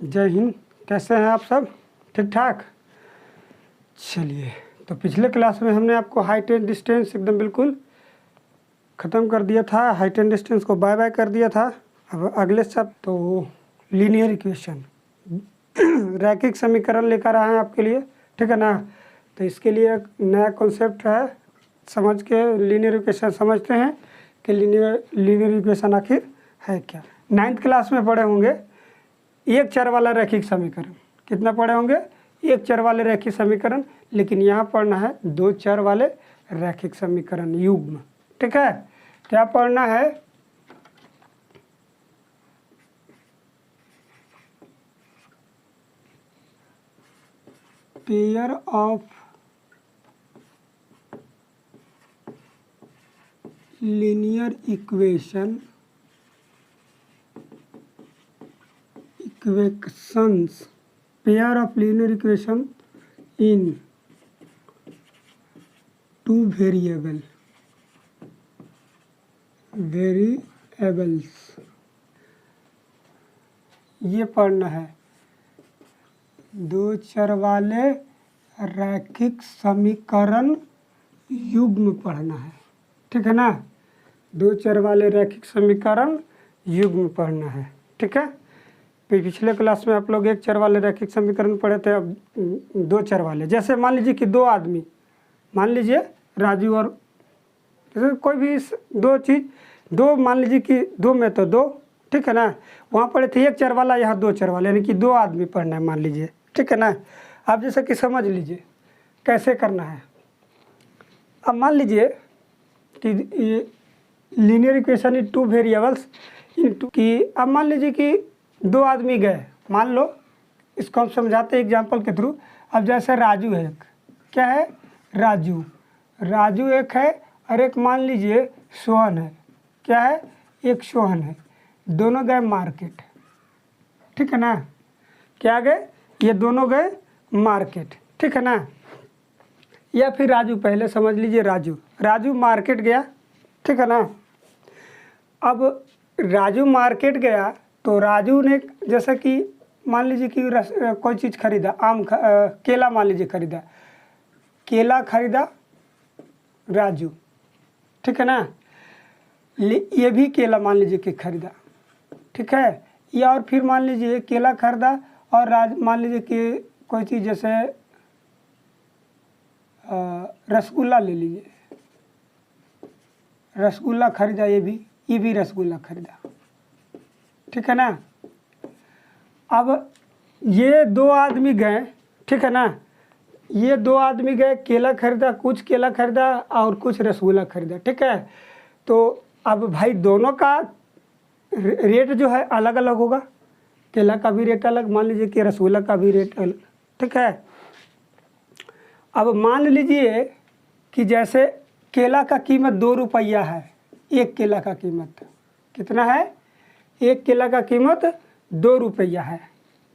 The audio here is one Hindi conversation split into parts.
जय हिंद। कैसे हैं आप सब? ठीक ठाक। चलिए, तो पिछले क्लास में हमने आपको हाइट एंड डिस्टेंस एकदम बिल्कुल ख़त्म कर दिया था, हाइट एंड डिस्टेंस को बाय बाय कर दिया था। अब अगले सब तो लीनियर इक्वेशन रैखिक समीकरण लेकर आए हैं आपके लिए, ठीक है ना। तो इसके लिए एक नया कॉन्सेप्ट है, समझ के लीनियर इक्वेशन समझते हैं कि लीनियर इक्वेशन आखिर है क्या। 9th क्लास में पढ़े होंगे एक चर वाला रैखिक समीकरण। कितना पढ़े होंगे? एक चर वाले रैखिक समीकरण। लेकिन यहाँ पढ़ना है दो चर वाले रैखिक समीकरण युग्म, ठीक है। क्या पढ़ना है? Pair of linear equations pair of linear equation in two variables, ये पढ़ना है। दो चर वाले रैखिक समीकरण युग्म पढ़ना है, ठीक है ना। दो चर वाले रैखिक समीकरण युग्म पढ़ना है, ठीक है। पिछले क्लास में आप लोग एक चर वाले रैखिक समीकरण पढ़े थे, अब दो चर वाले। जैसे मान लीजिए कि दो आदमी, मान लीजिए राजू और जैसे कोई भी दो चीज़, दो मान लीजिए कि दो में तो दो, ठीक है ना। वहाँ पढ़े थे एक चर वाला, यहाँ दो चर वाले, यानी कि दो आदमी पढ़ना है मान लीजिए, ठीक है ना। आप जैसे कि समझ लीजिए कैसे करना है। अब मान लीजिए कि ये linear equation in two variables into कि अब मान लीजिए कि दो आदमी गए, मान लो इसको हम समझाते हैं एग्जांपल के थ्रू। अब जैसे राजू है, एक क्या है? राजू एक है, और एक मान लीजिए सोहन है। क्या है? एक सोहन है। दोनों गए मार्केट, ठीक है ना। क्या गए? ये दोनों गए मार्केट, ठीक है ना। या फिर राजू, पहले समझ लीजिए राजू मार्केट गया, ठीक है ना। अब राजू मार्केट गया तो राजू ने जैसे कि मान लीजिए कि कोई चीज़ खरीदा, केला मान लीजिए खरीदा, केला खरीदा राजू, ठीक है ना। ये भी केला मान लीजिए कि खरीदा, ठीक है। या और फिर मान लीजिए केला खरीदा और मान लीजिए कि कोई चीज़ जैसे रसगुल्ला ले लीजिए, रसगुल्ला खरीदा, ये भी रसगुल्ला खरीदा, ठीक है ना। अब ये दो आदमी गए, ठीक है ना। ये दो आदमी गए, केला खरीदा, कुछ केला खरीदा और कुछ रसगुल्ला खरीदा, ठीक है। तो अब भाई दोनों का रेट जो है अलग अलग होगा। केला का भी रेट अलग, मान लीजिए कि रसगुल्ला का भी रेट अलग, ठीक है। अब मान लीजिए कि जैसे केला का कीमत 2 रुपया है, एक केला का कीमत कितना है? एक केला का कीमत 2 रुपया है।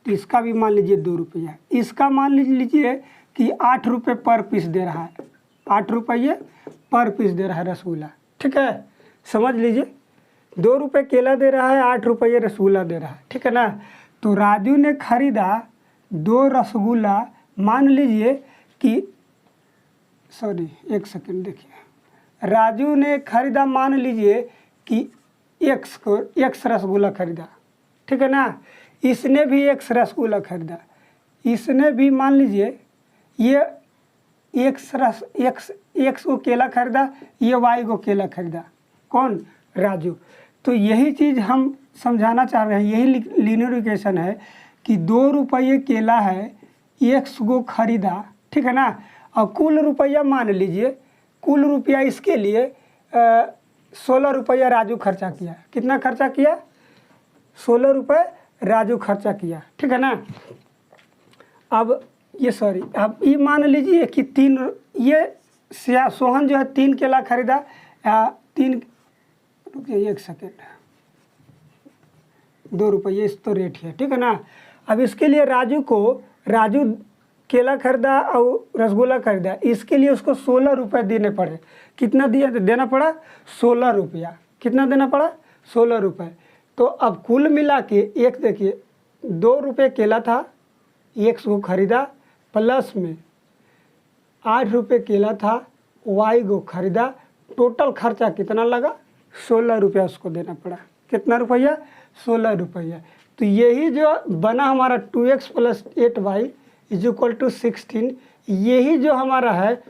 तो इसका भी मान लीजिए 2 रुपया है। इसका मान लीजिए कि 8 रुपये पर पीस दे रहा है, 8 रुपये पर पीस दे रहा है रसगुल्ला, ठीक है। समझ लीजिए 2 रुपये केला दे रहा है, 8 रुपये रसगुल्ला दे रहा है, ठीक है ना। तो राजू ने खरीदा 2 रसगुल्ला, मान लीजिए कि एक सेकंड देखिए, राजू ने खरीदा मान लीजिए कि एक्स रसगुल्ला खरीदा, ठीक है ना। इसने भी एक्स रसगुल्ला खरीदा, इसने भी मान लीजिए ये एक्स को केला खरीदा, ये वाई को केला खरीदा। कौन? राजू। तो यही चीज़ हम समझाना चाह रहे हैं, यही लीनियर इक्वेशन है कि 2 रुपये केला है, एक्स को खरीदा, ठीक है ना। और कुल रुपया मान लीजिए, कुल रुपया इसके लिए 16 रुपया राजू खर्चा किया। कितना खर्चा किया? 16 रुपये राजू खर्चा किया, ठीक है ना। अब अब ये मान लीजिए कि सोहन जो है 3 केला खरीदा, 3 रुपये, एक सेकेंड, 2 रुपये इस तो रेट है, ठीक है ना। अब इसके लिए राजू केला खरीदा और रसगुल्ला खरीदा, इसके लिए उसको 16 रुपये देने पड़े। कितना देना पड़ा? 16 रुपया। कितना देना पड़ा? 16 रुपये। तो अब कुल मिला के एक देखिए ₹2 केला था, X को खरीदा, प्लस में ₹8 केला था, Y को खरीदा। टोटल खर्चा कितना लगा? ₹16 उसको देना पड़ा। कितना रुपया? ₹16। तो यही जो बना हमारा 2x + 8y = 16, यही जो हमारा है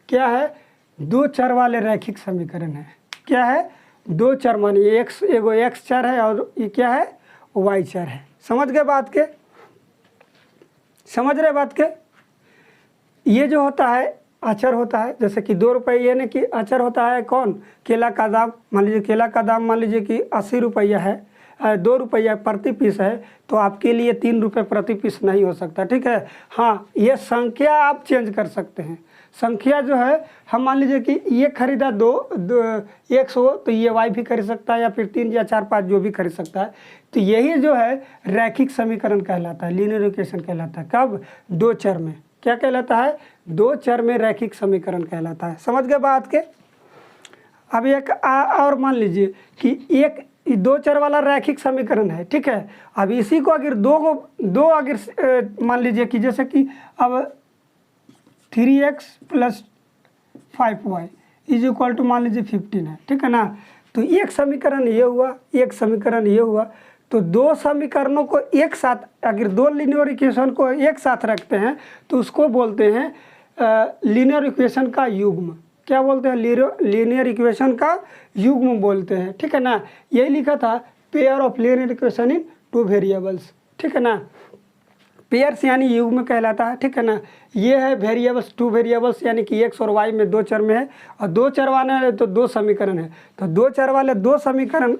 क्या है? 2 चर वाले रैखिक समीकरण है। क्या है? 2 चर, मानिए x, एगो x चर है और ये क्या है? y चर है। समझ गए बात के? समझ रहे बात के? ये जो होता है अचर होता है, जैसे कि ₹2 यानी कि अचर होता है कौन? केला का दाम। मान लीजिए केला का दाम मान लीजिए कि ₹80 है, ₹2 प्रति पीस है, तो आपके लिए ₹3 प्रति पीस नहीं हो सकता। ठीक है। हाँ, ये संख्या आप चेंज कर सकते हैं। संख्या जो है, हम मान लीजिए कि ये खरीदा 100, तो ये y भी खरीद सकता है, या फिर 3 या 4 5 जो भी खरीद सकता है। तो यही जो है रैखिक समीकरण कहलाता है, लीनियर इक्वेशन कहलाता है। कब? 2 चर में। क्या कहलाता है? 2 चर में रैखिक समीकरण कहलाता है। समझ गए बात के? अब एक और मान लीजिए कि एक 2 चर वाला रैखिक समीकरण है। ठीक है। अब इसी को अगर दो अगर मान लीजिए कि जैसे कि अब 3x + 5y = मान लीजिए 15 है। ठीक है ना। तो एक समीकरण ये हुआ, एक समीकरण ये हुआ। तो 2 समीकरणों को एक साथ, अगर 2 लीनियर इक्वेशन को एक साथ रखते हैं तो उसको बोलते हैं लीनियर इक्वेशन का युग्म। क्या बोलते हैं? लीनियर इक्वेशन का युग्म बोलते हैं। ठीक है ना। यही लिखा था, pair of linear equation in 2 variables. ठीक है ना। पेयर्स यानी युग्म कहलाता है। ठीक है ना। ये है वेरिएबल्स, 2 वेरिएबल्स यानी कि x और y में 2 चर में है, और 2 चर वाले है तो 2 समीकरण है। तो 2 चर वाले 2 समीकरण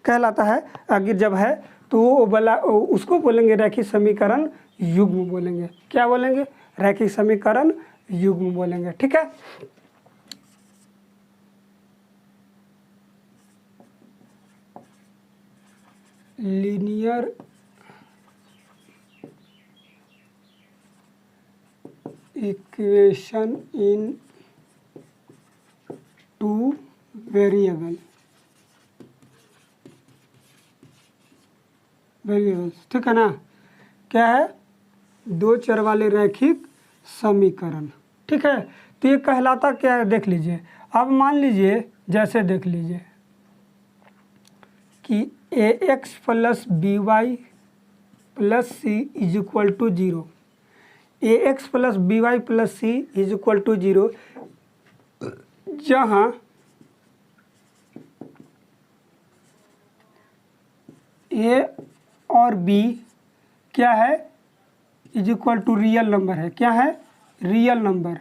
कहलाता है। अगर जब है तो वो उसको बोलेंगे रैखिक समीकरण युग्म बोलेंगे। क्या बोलेंगे? रैखिक समीकरण युग्म बोलेंगे। ठीक है। लीनियर इक्वेशन इन 2 वेरिएबल्स। ठीक है ना। क्या है? 2 चर वाले रैखिक समीकरण। ठीक है। तो ये कहलाता क्या है? देख लीजिए। अब मान लीजिए, जैसे देख लीजिए कि ax + by + c = 0। ax + by + c = 0, जहाँ a और b क्या है? = रियल नंबर है। क्या है? Real number.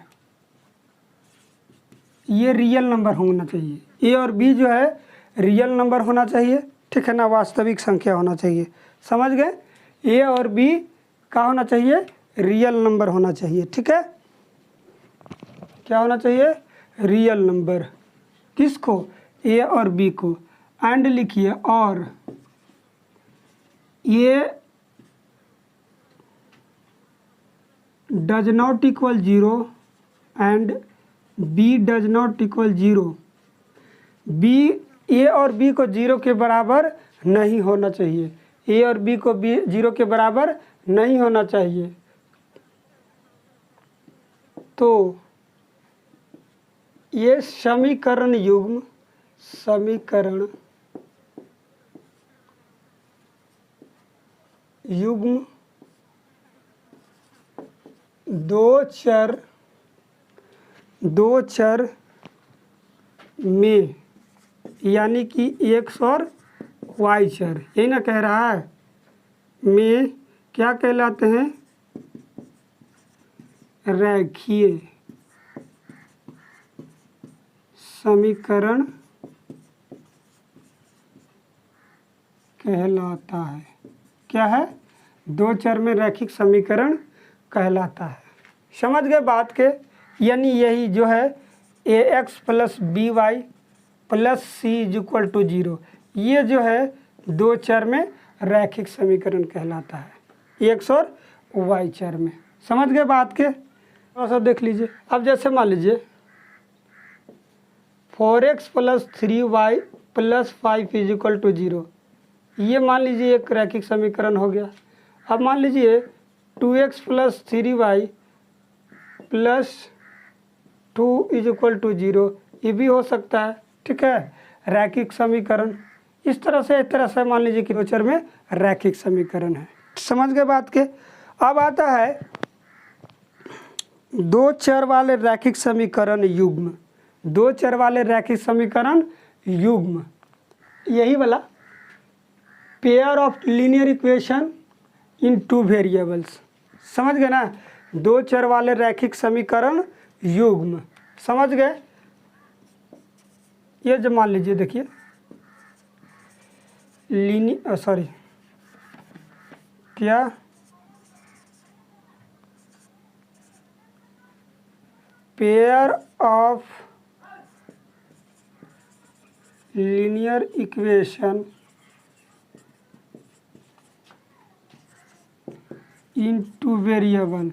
ये रियल नंबर होना चाहिए। a और b जो है रियल नंबर होना चाहिए। ठीक है ना। वास्तविक संख्या होना चाहिए। समझ गए? a और b का होना चाहिए? रियल नंबर होना चाहिए। ठीक है। क्या होना चाहिए? Real number. किसको? a और b को। एंड लिखिए, और a does not equal 0 and b does not equal 0। b, a और b को 0 के बराबर नहीं होना चाहिए। a और b को 0 के बराबर नहीं होना चाहिए। तो ये समीकरण युग्म 2 चर में, यानी कि x और y चर, यही ना कह रहा है, में क्या कहलाते हैं? रैखिक समीकरण कहलाता है। क्या है? 2 चर में रैखिक समीकरण कहलाता है। समझ गए बात के? यानी यही जो है ax + by + c = 0, ये जो है 2 चर में रैखिक समीकरण कहलाता है, x और y चर में। समझ गए बात के? थोड़ा सा देख लीजिए। अब जैसे मान लीजिए 4x + 3y + 5 = 0, ये मान लीजिए एक रैखिक समीकरण हो गया। अब मान लीजिए 2x plus 3y plus 2 is equal to 0, ये भी हो सकता है। ठीक है, रैखिक समीकरण इस तरह से मान लीजिए कि गोचर में रैखिक समीकरण है। समझ गए बात के। अब आता है दो चर वाले रैखिक समीकरण युग्म। दो चर वाले रैखिक समीकरण युग्म, यही वाला pair of linear equation in two variables. समझ गए ना, दो चर वाले रैखिक समीकरण युग्म। समझ गए। ये जो मान लीजिए देखिए क्या pair of linear equation in two variable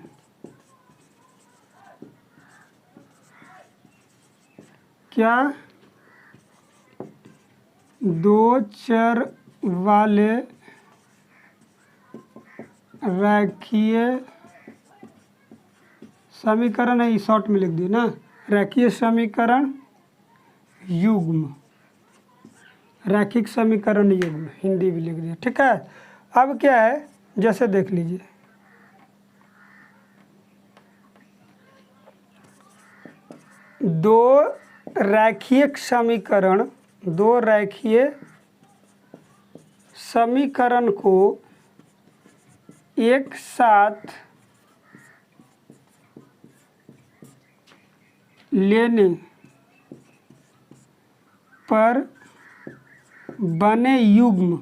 क्या दो चर वाले रैखिक समीकरण है, शॉर्ट में लिख दिए ना, रैखिक समीकरण युग्म, रैखिक समीकरण युग्म हिंदी भी लिख दिया। ठीक है। अब क्या है, जैसे देख लीजिए दो रैखिक समीकरण को एक साथ लेने पर बने युग्म,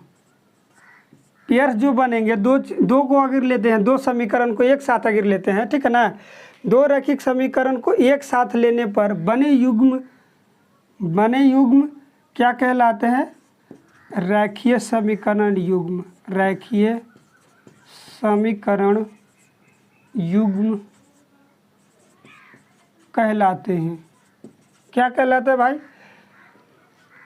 पेयर्स जो बनेंगे, दो को अगर लेते हैं, दो समीकरण को एक साथ अगर लेते हैं, ठीक है ना, दो रैखिक समीकरण को एक साथ लेने पर बने युग्म क्या कहलाते हैं, रैखिक समीकरण युग्म, रैखिक समीकरण युग्म कहलाते हैं। क्या कहलाते हैं भाई,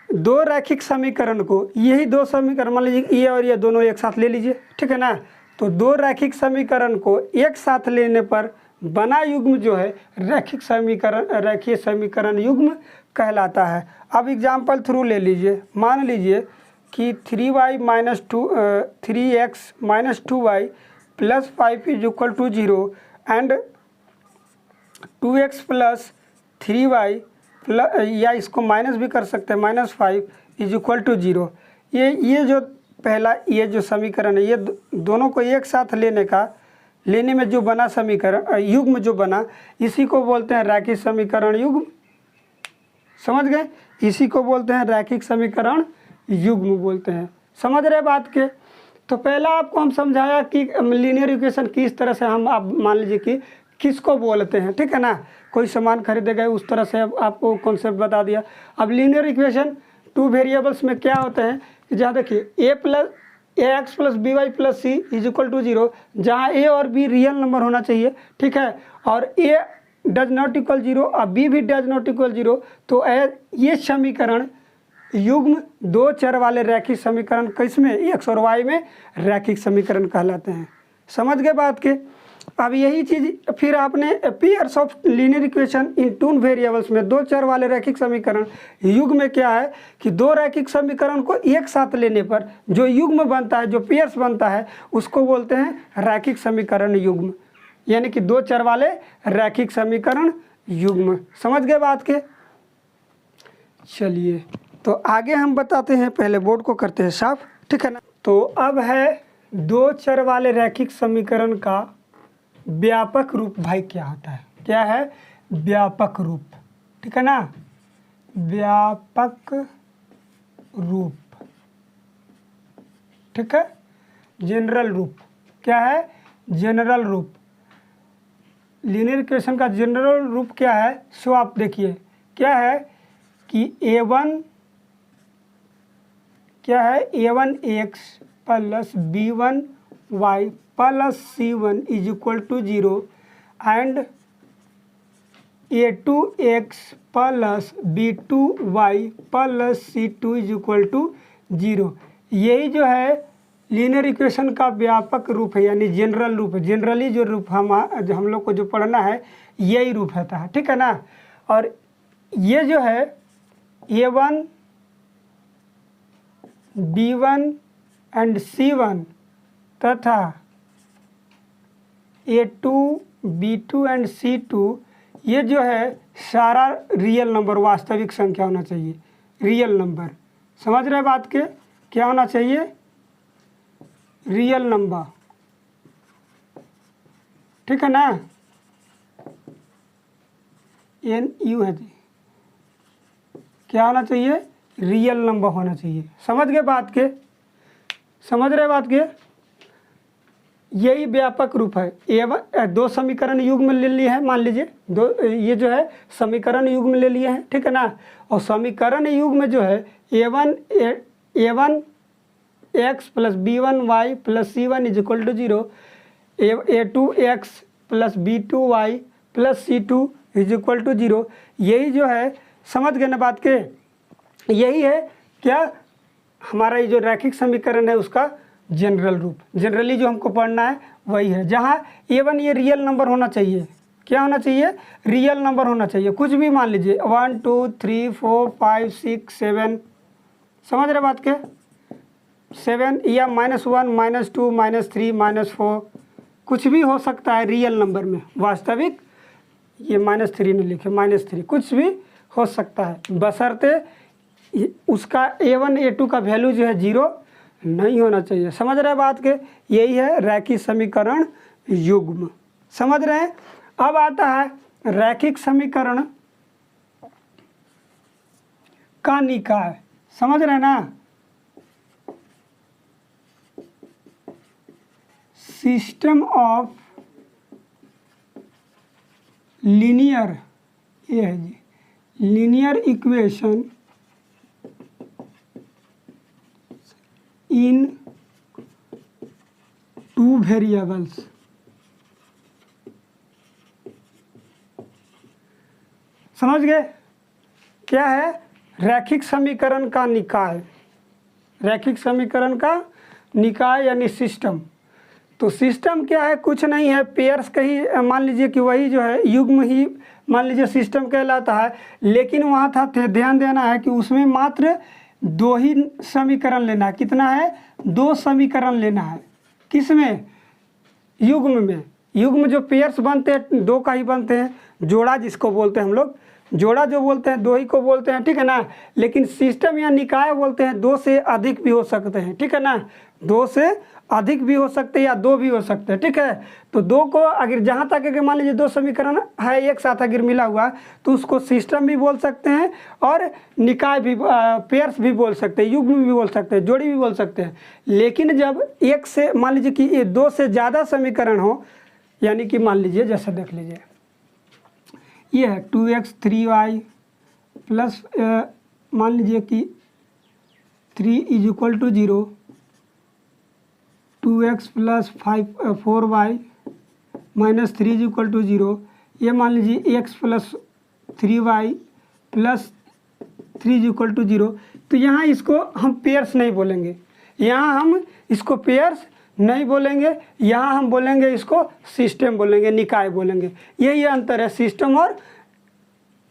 दो रैखिक समीकरण को, यही दो समीकरण मान लीजिए ये और ये दोनों एक साथ ले लीजिए, ठीक है ना, तो दो रैखिक समीकरण को एक साथ लेने पर बना युग्म जो है रैखिक समीकरण युग्म कहलाता है। अब एग्जाम्पल थ्रू ले लीजिए, मान लीजिए कि 3x minus 2y plus 5 is equal to 0 and 2x plus 3y plus, या इसको माइनस भी कर सकते हैं, -5 इज इक्वल टू 0। ये जो पहला ये जो समीकरण है, ये दोनों को एक साथ लेने में जो बना समीकरण युग्म जो बना, इसी को बोलते हैं रैखिक समीकरण युग्म। समझ गए, इसी को बोलते हैं रैखिक समीकरण युग्म बोलते हैं। समझ रहे बात के। तो पहला आपको हम समझाया कि लीनियर इक्वेशन किस तरह से हम, आप मान लीजिए कि किसको बोलते हैं, ठीक है ना, कोई सामान खरीदे गए उस तरह से आपको कॉन्सेप्ट बता दिया। अब लीनियर इक्वेशन टू वेरिएबल्स में क्या होते हैं कि जहाँ देखिए ax plus by plus c is equal to 0, जहाँ a और b रियल नंबर होना चाहिए, ठीक है, और a डज नॉट इक्वल 0 और b भी डज नॉट इक्वल 0, तो ये समीकरण युग्म दो चर वाले रैखिक समीकरण किसमें, x और y में रैखिक समीकरण कहलाते हैं। समझ गए बात के। अब यही चीज़ फिर आपने pairs of linear equation in two variables में दो चर वाले रैखिक समीकरण युग्म में क्या है कि दो रैखिक समीकरण को एक साथ लेने पर जो युग्म बनता है, जो पेयर्स बनता है, उसको बोलते हैं रैखिक समीकरण युग्म, यानी कि दो चर वाले रैखिक समीकरण युग्म। समझ गए बात के। चलिए तो आगे हम बताते हैं, पहले बोर्ड को करते हैं साफ, ठीक है ना। तो अब है दो चर वाले रैखिक समीकरण का व्यापक रूप भाई क्या होता है, क्या है व्यापक रूप, ठीक है ना, व्यापक रूप, ठीक है, जनरल रूप, क्या है जनरल रूप। लीनियर इक्वेशन का जनरल रूप क्या है, सो आप देखिए क्या है कि a1x plus b1y plus c1 is equal to 0 and a2x plus b2y plus c2 is equal to 0। यही जो है लीनियर इक्वेशन का व्यापक रूप है, यानी जनरल रूप है। जनरली जो रूप हम लोग को जो पढ़ना है यही रूप रहता है, ठीक है ना। और ये जो है A1 B1 एंड C1 तथा A2 B2 एंड C2, ये जो है सारा रियल नंबर, वास्तविक संख्या होना चाहिए, रियल नंबर। समझ रहे बात के? क्या होना चाहिए? रियल नंबर, ठीक है ना। NU है जी, क्या होना चाहिए? रियल नंबर होना चाहिए। समझ गए बात के? समझ रहे बात के? यही व्यापक रूप है। A1 दो समीकरण युग्म ले लिए हैं, मान लीजिए दो, ये जो है समीकरण युग्म ले लिए हैं, ठीक है ना। और समीकरण युग्म जो है A1 x plus B1 y plus C1 is equal to 0, A2 x plus B2 y plus C2 is equal to 0। यही जो है, समझ गए ना बात के? यही है क्या हमारा ये जो रैखिक समीकरण है उसका जनरल रूप। जनरली जो हमको पढ़ना है वही है, जहाँ A1 ये रियल नंबर होना चाहिए। क्या होना चाहिए? रियल नंबर होना चाहिए। कुछ भी मान लीजिए 1 2 3 4 5 6 7, समझ रहे बात के? 7 या -1 -2 -3 -4, कुछ भी हो सकता है रियल नंबर में। वास्तविक ये -3 नहीं लिखे, -3 कुछ भी हो सकता है, बशर्ते उसका A1 A2 का वैल्यू जो है 0 नहीं होना चाहिए। समझ रहे बात के? यही है रैखिक समीकरण युग्म। समझ रहे हैं? अब आता है रैखिक समीकरण का निकाय। समझ रहे हैं ना? सिस्टम ऑफ लीनियर, ये है जी, linear equation in two variables. समझ गए? क्या है? रैखिक समीकरण का निकाय। रैखिक समीकरण का निकाय यानी सिस्टम। तो सिस्टम क्या है? कुछ नहीं है, पेयर्स का ही मान लीजिए कि वही जो है युग्म ही मान लीजिए सिस्टम कहलाता है। लेकिन वहाँ था ध्यान देना है कि उसमें मात्र 2 ही समीकरण लेना है। कितना है? 2 समीकरण लेना है। किसमें? युग्म में। युग्म जो पेयर्स बनते हैं 2 का ही बनते हैं, जोड़ा जिसको बोलते हैं हम लोग, जोड़ा जो बोलते हैं 2 ही को बोलते हैं, ठीक है ना। लेकिन सिस्टम या निकाय बोलते हैं 2 से अधिक भी हो सकते हैं, ठीक है ना। 2 से अधिक भी हो सकते हैं या 2 भी हो सकते हैं, ठीक है। तो 2 को अगर जहाँ तक अगर मान लीजिए 2 समीकरण है एक साथ अगर मिला हुआ तो उसको सिस्टम भी बोल सकते हैं और निकाय भी, पेयर्स भी बोल सकते हैं, युग्म भी बोल सकते हैं, जोड़ी भी बोल सकते हैं। लेकिन जब एक से मान लीजिए कि ये 2 से ज़्यादा समीकरण हो, यानी कि मान लीजिए जैसे देख लीजिए ये है 2x 3y प्लस मान लीजिए कि 3 is equal to 0, 2x plus 4y minus 3 is equal to 0। ये मान लीजिए x plus 3y plus 3 is equal to 0। तो यहाँ इसको हम पेयर्स नहीं बोलेंगे, यहाँ हम इसको पेयर्स नहीं बोलेंगे, यहाँ हम बोलेंगे इसको सिस्टम बोलेंगे, निकाय बोलेंगे। यही अंतर है सिस्टम और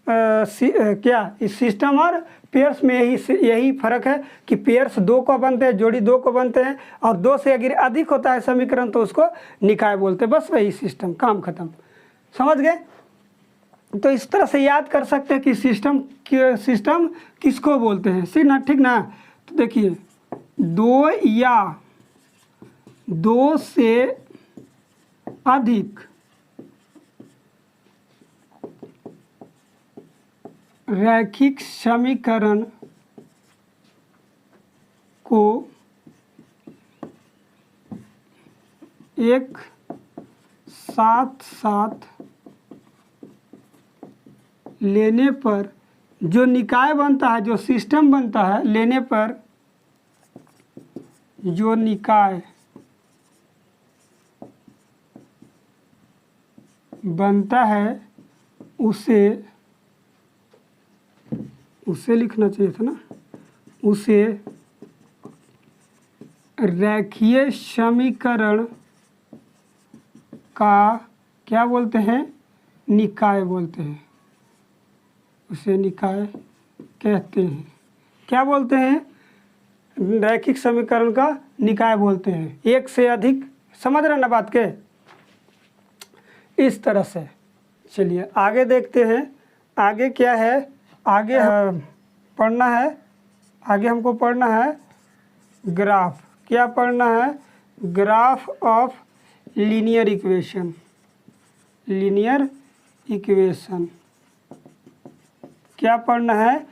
क्या इस सिस्टम और पेयर्स में यही फर्क है कि पेयर्स 2 को बनते हैं, जोड़ी 2 को बनते हैं, और 2 से अगर अधिक होता है समीकरण तो उसको निकाय बोलते हैं। बस वही सिस्टम, काम खत्म। समझ गए? तो इस तरह से याद कर सकते हैं कि सिस्टम किसको बोलते हैं, ठीक ना। तो देखिए 2 या 2 से अधिक रैखिक समीकरण को एक साथ लेने पर जो निकाय बनता है, जो सिस्टम बनता है, लेने पर जो निकाय बनता है उसे लिखना चाहिए था ना, उसे रेखीय समीकरण का क्या बोलते हैं, निकाय बोलते हैं, उसे निकाय कहते हैं। क्या बोलते हैं, रैखिक समीकरण का निकाय बोलते हैं। एक से अधिक, समझ रहे ना बात के, इस तरह से। चलिए आगे देखते हैं, आगे क्या है, आगे पढ़ना है, आगे हमको पढ़ना है ग्राफ। क्या पढ़ना है, graph of linear equation, linear equation. क्या पढ़ना है,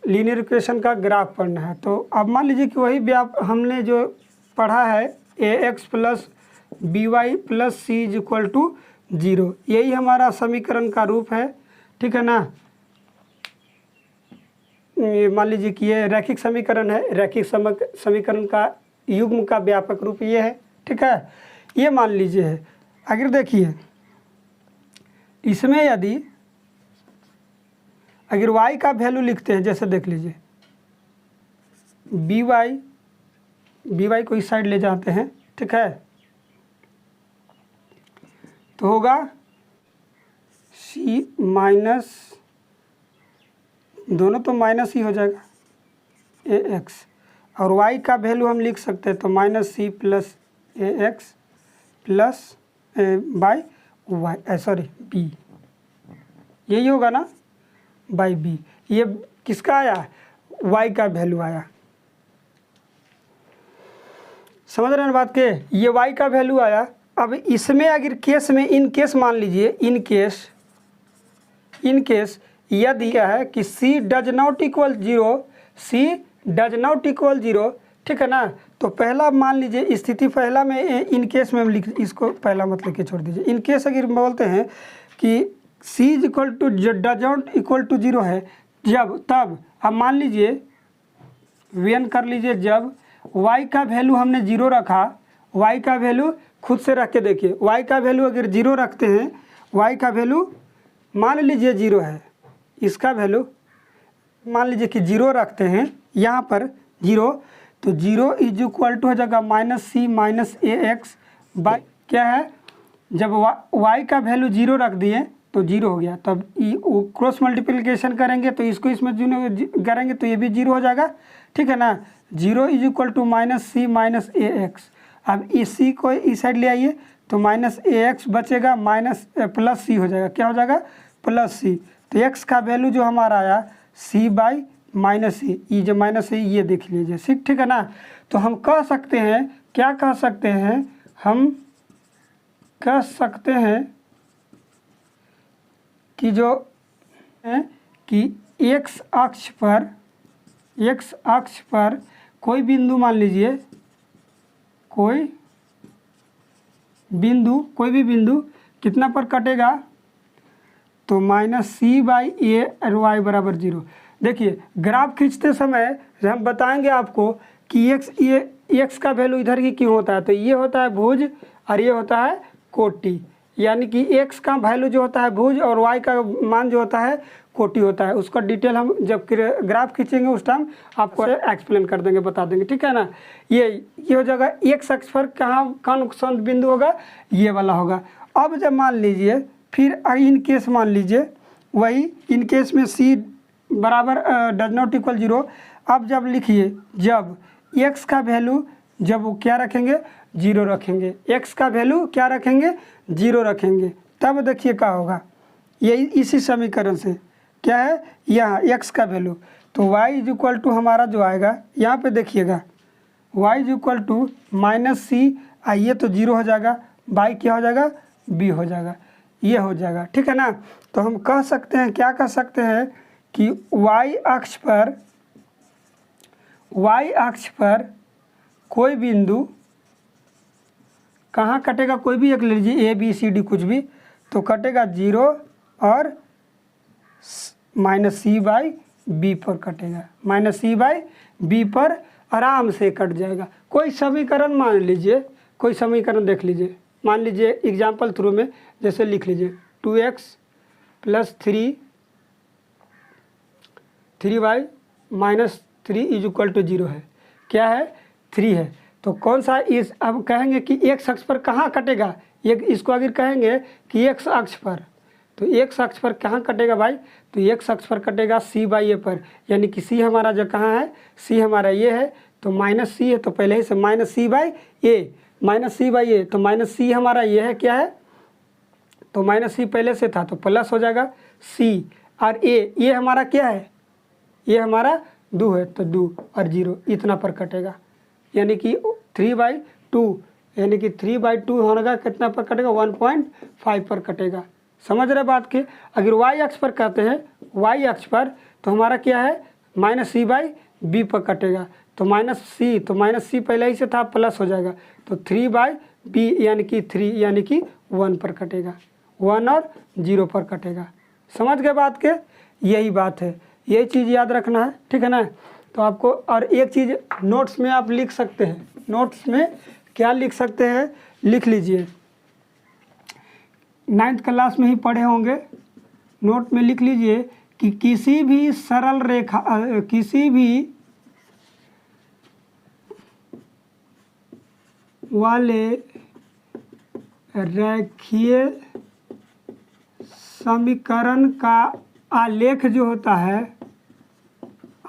लीनियर इक्वेशन का ग्राफ पढ़ना है। तो अब मान लीजिए कि वही व्याप हमने जो पढ़ा है ax plus b y plus c is equal to 0, यही हमारा समीकरण का रूप है, ठीक है ना। मान लीजिए कि ये रैखिक समीकरण है, रैखिक समीकरण का युग्म का व्यापक रूप ये है, ठीक है, ये मान लीजिए है। अगर देखिए इसमें यदि अगर y का वैल्यू लिखते हैं, जैसे देख लीजिए बी वाई को इस साइड ले जाते हैं, ठीक है, तो होगा c माइनस, दोनों तो माइनस ही हो जाएगा ax, और y का वैल्यू हम लिख सकते हैं तो minus c plus ax plus by y, sorry b, यही होगा ना, बाई बी। ये किसका आया, y का वैल्यू आया, समझ रहे हैं बात के, ये y का वैल्यू आया। अब इसमें अगर केस में, इन केस मान लीजिए, इन केस यदि क्या है कि c does not equal 0, c does not equal 0, ठीक है ना, तो पहला मान लीजिए स्थिति पहला में, इन केस में हम लिख, इसको पहला मत लेके छोड़ दीजिए। इन केस अगर बोलते हैं कि c is equal to does not equal to 0 है, जब तब अब मान लीजिए व्यन कर लीजिए, जब y का वैल्यू हमने 0 रखा, y का वैल्यू खुद से रख के देखिए, y का वैल्यू अगर 0 रखते हैं, y का वैल्यू मान लीजिए 0 है, इसका वैल्यू मान लीजिए कि 0 रखते हैं, यहाँ पर 0, तो 0 इज इक्वल टू हो जाएगा minus C minus A X by, क्या है, जब y का वैल्यू 0 रख दिए तो 0 हो गया, तब क्रॉस मल्टीप्लिकेशन करेंगे तो इसको इसमें करेंगे तो ये भी 0 हो जाएगा, ठीक है ना। 0 is equal to minus C minus A X, अब इस सी को इस साइड ले आइए तो माइनस ए एक्स बचेगा, माइनस प्लस सी हो जाएगा, क्या हो जाएगा, प्लस सी। तो एक्स का वैल्यू जो हमारा आया सी बाई माइनस सी, ये जो माइनस है ये देख लीजिए, ठीक है ना। तो हम कह सकते हैं, क्या कह सकते हैं, हम कह सकते हैं कि जो है कि एक्स अक्ष पर कोई बिंदु मान लीजिए, कोई भी बिंदु कितना पर कटेगा, तो माइनस सी बाई ए और वाई बराबर 0। देखिए ग्राफ खींचते समय हम बताएंगे आपको कि एक्स का वैल्यू इधर की क्यों होता है, तो ये होता है भुज और ये होता है कोटि, यानी कि एक्स का वैल्यू जो होता है भुज और वाई का मान जो होता है कोटि होता है। उसका डिटेल हम जब ग्राफ खींचेंगे उस टाइम आपको एक्सप्लेन कर देंगे, बता देंगे, ठीक है ना। ये हो जाएगा एक्स अक्ष पर कौन सा बिंदु होगा, ये वाला होगा। अब जब मान लीजिए फिर इन केस मान लीजिए वही, इन केस में सी बराबर डज नॉट इक्वल 0। अब जब लिखिए, जब एक्स का वैल्यू जब वो क्या रखेंगे, 0 रखेंगे, एक्स का वैल्यू क्या रखेंगे, 0 रखेंगे, तब देखिए क्या होगा, यही इसी समीकरण से क्या है, यहाँ एक्स का वैल्यू, तो y इज इक्वल टू हमारा जो आएगा, यहाँ पे देखिएगा y is equal to minus c, आइए तो 0 हो जाएगा, बाई क्या हो जाएगा, b हो जाएगा, ये हो जाएगा, ठीक है ना। तो हम कह सकते हैं, क्या कह सकते हैं कि y अक्ष पर कोई बिंदु कहाँ कटेगा, कोई भी एक ले लीजिए, ए बी सी डी कुछ भी, तो कटेगा 0 और माइनस सी बाई बी पर कटेगा, माइनस सी बाई बी पर आराम से कट जाएगा। कोई समीकरण मान लीजिए, कोई समीकरण देख लीजिए, मान लीजिए एग्जाम्पल थ्रू में जैसे लिख लीजिए 2x plus 3y minus 3 is equal to 0 है, क्या है, 3 है। तो कौन सा इस अब कहेंगे कि एक्स अक्ष पर कहाँ कटेगा, एक इसको अगर कहेंगे कि एक्स अक्ष पर, तो एक्स अक्ष पर कहाँ कटेगा भाई, तो एक्स अक्ष पर कटेगा सी बाई ए पर, यानी कि सी हमारा जो कहाँ है, सी हमारा ये है, तो माइनस सी है, तो पहले ही से minus c by a, minus c by a, तो माइनस सी हमारा ये है क्या है, तो माइनस सी पहले से था तो प्लस हो जाएगा सी, और ए ये हमारा क्या है, ये हमारा 2 है, तो 2 और 0 इतना पर कटेगा, यानी कि 3/2, यानी कि 3/2 होगा कितना पर कटेगा, 1.5 पर कटेगा। समझ रहे बात की। अगर वाई अक्ष पर कहते हैं, वाई अक्ष पर तो हमारा क्या है, माइनस सी बाई बी पर कटेगा, तो माइनस सी, तो माइनस सी पहले ही से था प्लस हो जाएगा, तो 3/b यानी कि 3 यानी कि 1 पर कटेगा, 1 और 0 पर कटेगा। समझ गए बात के, यही बात है, यही चीज़ याद रखना है, ठीक है ना। तो आपको और एक चीज़ नोट्स में आप लिख सकते हैं, नोट्स में क्या लिख सकते हैं, लिख लीजिए, 9th क्लास में ही पढ़े होंगे, नोट में लिख लीजिए कि किसी भी सरल रेखा किसी भी वाले रेखीय समीकरण का आलेख जो होता है,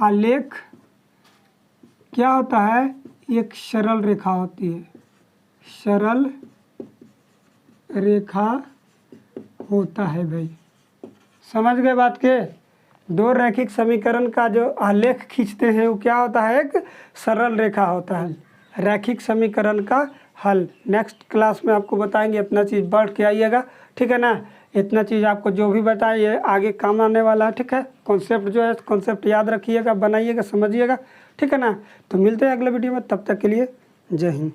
आलेख क्या होता है, एक सरल रेखा होती है, सरल रेखा होता है भाई। समझ गए बात के, दो रैखिक समीकरण का जो आलेख खींचते हैं वो क्या होता है, एक सरल रेखा होता है, रैखिक समीकरण का हल। नेक्स्ट क्लास में आपको बताएंगे, इतना चीज़ बढ़ के आइएगा, ठीक है ना। इतना चीज़ आपको जो भी बताइए आगे काम आने वाला है, ठीक है। कॉन्सेप्ट जो है कॉन्सेप्ट याद रखिएगा, बनाइएगा, समझिएगा, ठीक है ना। तो मिलते हैं अगले वीडियो में, तब तक के लिए जय हिंद।